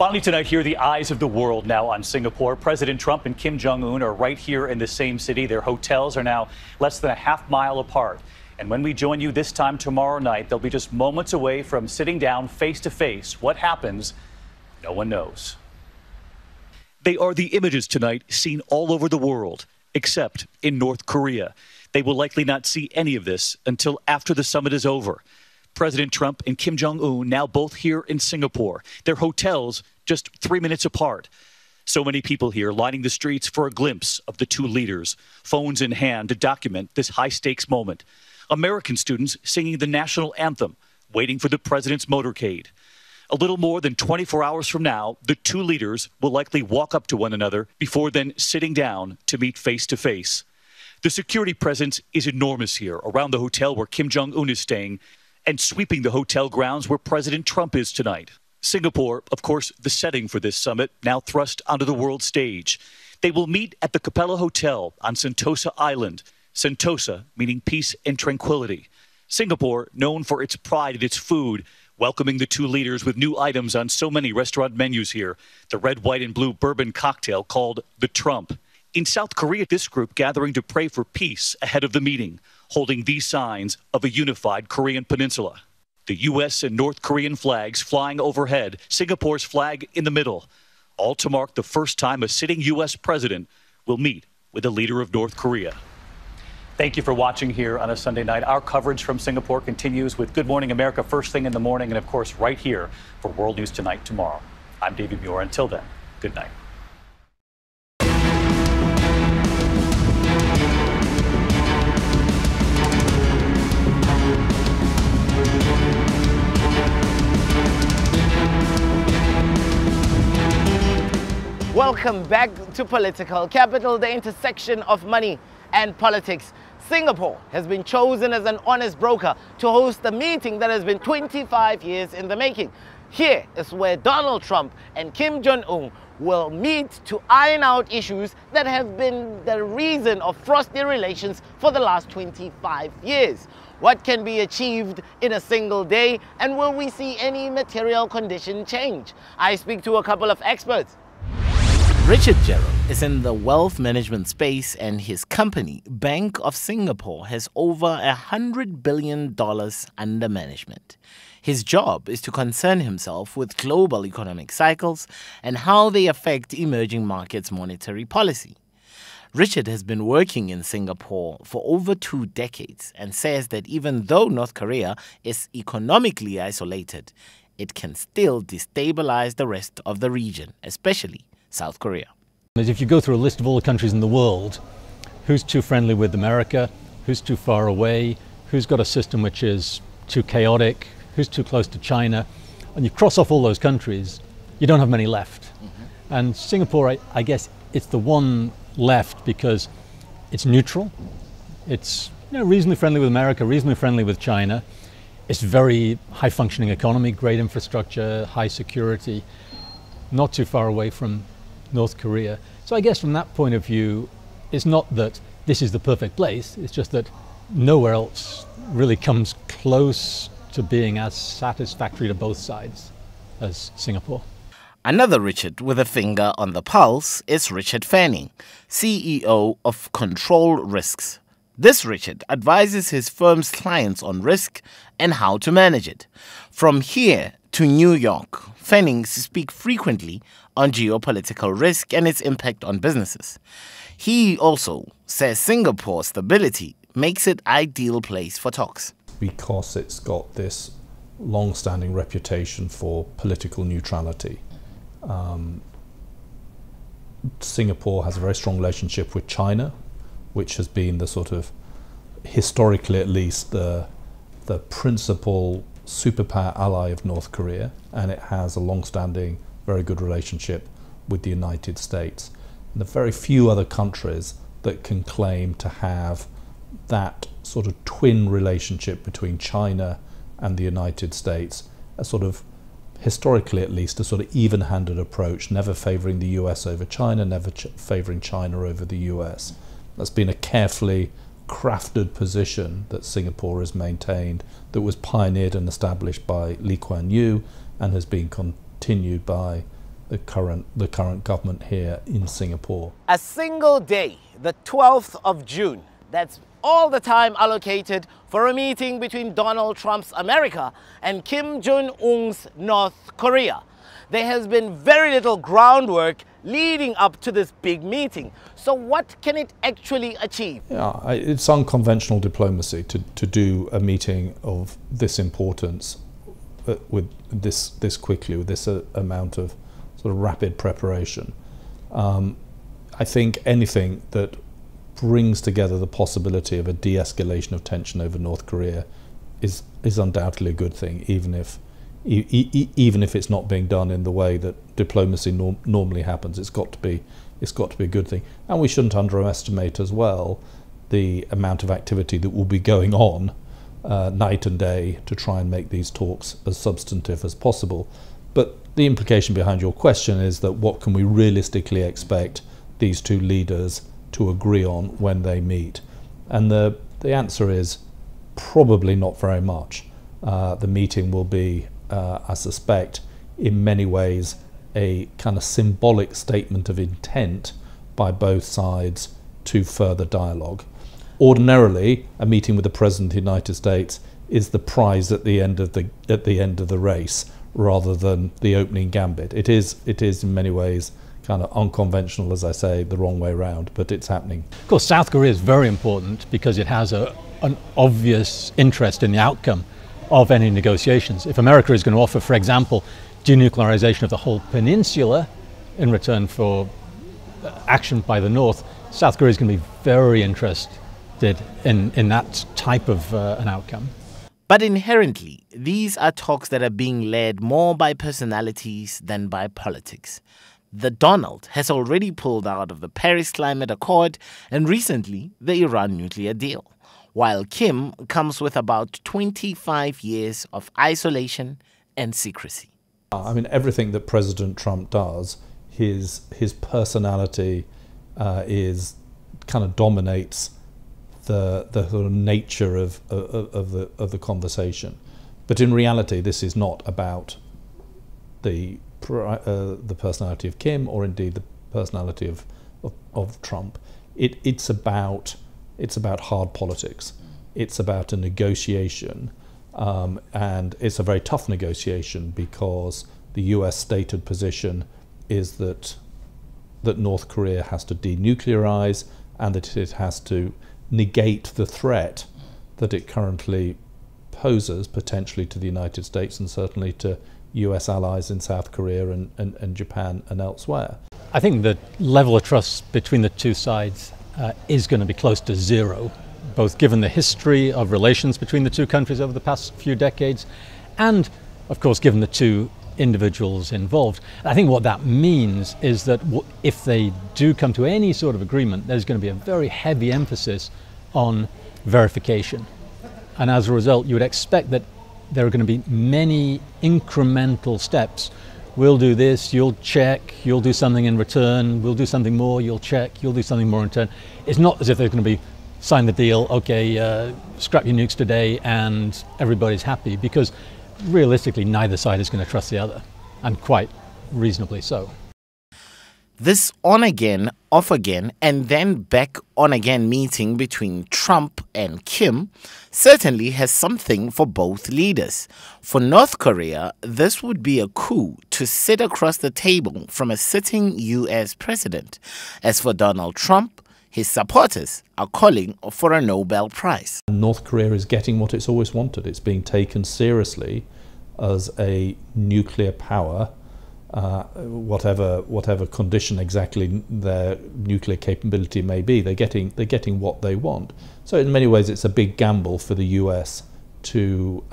Finally tonight, here the eyes of the world now on Singapore. President Trump and Kim Jong-un are right here in the same city. Their hotels are now less than a half-mile apart. And when we join you this time tomorrow night, they'll be just moments away from sitting down face to face. What happens, no one knows. They are the images tonight seen all over the world, except in North Korea. They will likely not see any of this until after the summit is over. President Trump and Kim Jong-un now both here in Singapore. Their hotels just 3 minutes apart. So many people here lining the streets for a glimpse of the two leaders, phones in hand to document this high-stakes moment. American students singing the national anthem, waiting for the president's motorcade. A little more than 24 hours from now, the two leaders will likely walk up to one another before then sitting down to meet face to face. The security presence is enormous here around the hotel where Kim Jong-un is staying and sweeping the hotel grounds where President Trump is tonight. Singapore, of course, the setting for this summit, now thrust onto the world stage. They will meet at the Capella Hotel on Sentosa Island. Sentosa meaning peace and tranquility. Singapore, known for its pride in its food, welcoming the two leaders with new items on so many restaurant menus here. The red, white, and blue bourbon cocktail called the Trump. In South Korea, this group gathering to pray for peace ahead of the meeting, holding these signs of a unified Korean peninsula. The U.S. and North Korean flags flying overhead, Singapore's flag in the middle, all to mark the first time a sitting U.S. president will meet with a leader of North Korea. Thank you for watching here on a Sunday night. Our coverage from Singapore continues with Good Morning America first thing in the morning and, of course, right here for World News Tonight tomorrow. I'm David Muir. Until then, good night. Welcome back to Political Capital, the intersection of money and politics. Singapore has been chosen as an honest broker to host a meeting that has been 25 years in the making. Here is where Donald Trump and Kim Jong-un will meet to iron out issues that have been the reason of frosty relations for the last 25 years. What can be achieved in a single day, and will we see any material condition change? I speak to a couple of experts. Richard Gerald is in the wealth management space, and his company, Bank of Singapore, has over $100 billion under management. His job is to concern himself with global economic cycles and how they affect emerging markets' monetary policy. Richard has been working in Singapore for over 2 decades and says that even though North Korea is economically isolated, it can still destabilize the rest of the region, especially South Korea. If you go through a list of all the countries in the world, who's too friendly with America, who's too far away, who's got a system which is too chaotic, who's too close to China, and you cross off all those countries, you don't have many left. And Singapore, I guess, it's the one left because it's neutral. It's reasonably friendly with America, reasonably friendly with China. It's very high functioning economy, great infrastructure, high security, not too far away from North Korea. So I guess from that point of view, it's not that this is the perfect place, it's just that nowhere else really comes close to being as satisfactory to both sides as Singapore. Another Richard with a finger on the pulse is Richard Fanning, CEO of Control Risks. This Richard advises his firm's clients on risk and how to manage it. From here to New York, Fanning speaks frequently on geopolitical risk and its impact on businesses. He also says Singapore's stability makes it an ideal place for talks. Because it's got this long-standing reputation for political neutrality. Singapore has a very strong relationship with China, which has been the sort of, historically at least, the principal superpower ally of North Korea, and it has a long-standing, very good relationship with the United States. And there are very few other countries that can claim to have that sort of twin relationship between China and the United States, a sort of, historically at least, a sort of even-handed approach, never favouring the US over China, never favouring China over the US. That's been a carefully crafted position that Singapore has maintained, that was pioneered and established by Lee Kuan Yew and has been continued by the current government here in Singapore. A single day, the 12th of June, that's all the time allocated for a meeting between Donald Trump's America and Kim Jong-un's North Korea. There has been very little groundwork leading up to this big meeting. So what can it actually achieve? Yeah, it's unconventional diplomacy to do a meeting of this importance with this quickly, with this amount of sort of rapid preparation. I think anything that brings together the possibility of a de-escalation of tension over North Korea is undoubtedly a good thing, even if it's not being done in the way that diplomacy normally happens. It's got to be a good thing, and we shouldn't underestimate as well the amount of activity that will be going on night and day to try and make these talks as substantive as possible. But the implication behind your question is that what can we realistically expect these two leaders to agree on when they meet? And the answer is probably not very much. The meeting will be, I suspect, in many ways a kind of symbolic statement of intent by both sides to further dialogue. Ordinarily, a meeting with the President of the United States is the prize at the end of the race, rather than the opening gambit. It is in many ways kind of unconventional, as I say, the wrong way around, but it's happening. Of course, South Korea is very important because it has an obvious interest in the outcome of any negotiations. If America is going to offer, for example, denuclearization of the whole peninsula in return for action by the North, South Korea is going to be very interested in that type of an outcome. But inherently, these are talks that are being led more by personalities than by politics. The Donald has already pulled out of the Paris Climate Accord and recently the Iran nuclear deal, while Kim comes with about 25 years of isolation and secrecy. I mean, everything that President Trump does, his personality is kind of dominates the sort of nature of the conversation. But in reality, this is not about the personality of Kim or indeed the personality of Trump. It's about hard politics. It's about a negotiation, and it's a very tough negotiation because the US stated position is that North Korea has to denuclearize and that it has to negate the threat that it currently poses potentially to the United States and certainly to US allies in South Korea and Japan and elsewhere. I think the level of trust between the two sides is going to be close to zero, both given the history of relations between the two countries over the past few decades and, of course, given the two individuals involved. I think what that means is that if they do come to any sort of agreement, there's going to be a very heavy emphasis on verification. And as a result, you would expect that there are going to be many incremental steps. We'll do this, you'll check, you'll do something in return, we'll do something more, you'll check, you'll do something more in return. It's not as if they're going to be sign the deal, okay, scrap your nukes today and everybody's happy, because realistically neither side is going to trust the other, and quite reasonably so. This on-again, off-again, and then back-on-again meeting between Trump and Kim certainly has something for both leaders. For North Korea, this would be a coup to sit across the table from a sitting US president. As for Donald Trump, his supporters are calling for a Nobel Prize. North Korea is getting what it's always wanted. It's being taken seriously as a nuclear power. Whatever condition exactly their nuclear capability may be, they're getting what they want. So in many ways, it's a big gamble for the US to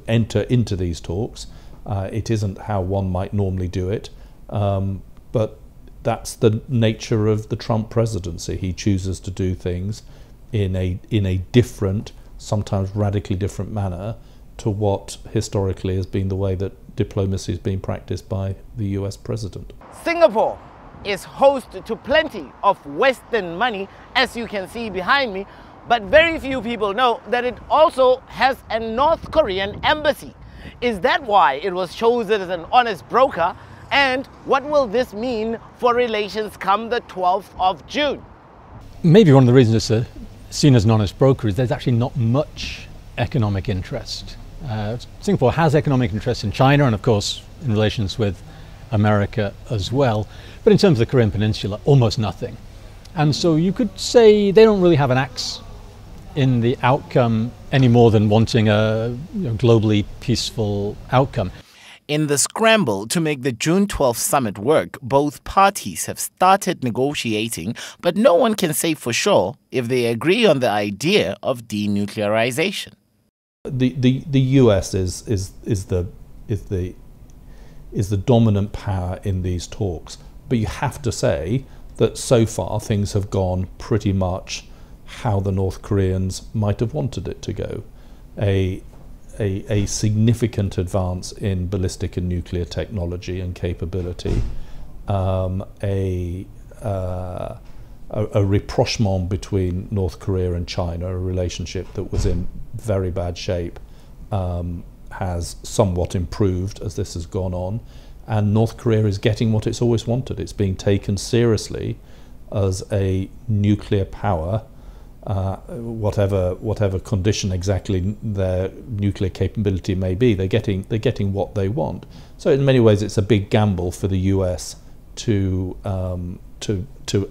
enter into these talks. It isn't how one might normally do it, but that's the nature of the Trump presidency. He chooses to do things in a different, sometimes radically different manner to what historically has been the way that diplomacy is being practiced by the US president. Singapore is host to plenty of Western money, as you can see behind me, but very few people know that it also has a North Korean embassy. Is that why it was chosen as an honest broker? And what will this mean for relations come the 12th of June? Maybe one of the reasons it's seen as an honest broker is there's actually not much economic interest. Singapore has economic interest in China and of course in relations with America as well, but in terms of the Korean Peninsula, almost nothing. And so you could say they don't really have an axe in the outcome any more than wanting a globally peaceful outcome. In the scramble to make the June 12th summit work, both parties have started negotiating, but no one can say for sure if they agree on the idea of denuclearization. The US is the dominant power in these talks, but you have to say that so far things have gone pretty much how the North Koreans might have wanted it to go. A significant advance in ballistic and nuclear technology and capability, a rapprochement between North Korea and China, a relationship that was in very bad shape, has somewhat improved as this has gone on, and North Korea is getting what it's always wanted. It's being taken seriously as a nuclear power. Whatever condition exactly their nuclear capability may be, they're getting what they want. So in many ways, it's a big gamble for the US to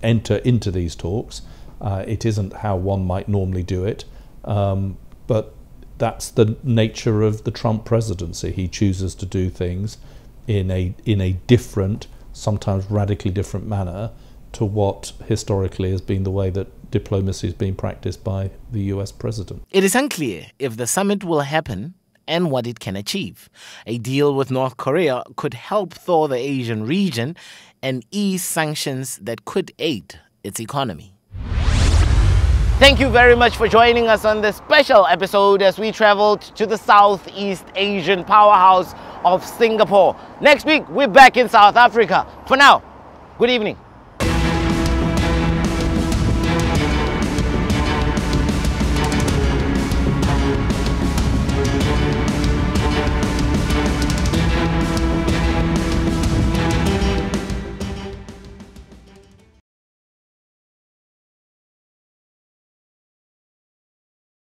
enter into these talks. It isn't how one might normally do it, but that's the nature of the Trump presidency. He chooses to do things in a different, sometimes radically different manner to what historically has been the way that diplomacy is being practiced by the US president. It is unclear if the summit will happen and what it can achieve. A deal with North Korea could help thaw the Asian region and ease sanctions that could aid its economy. Thank you very much for joining us on this special episode as we traveled to the Southeast Asian powerhouse of Singapore. Next week, we're back in South Africa. For now, good evening.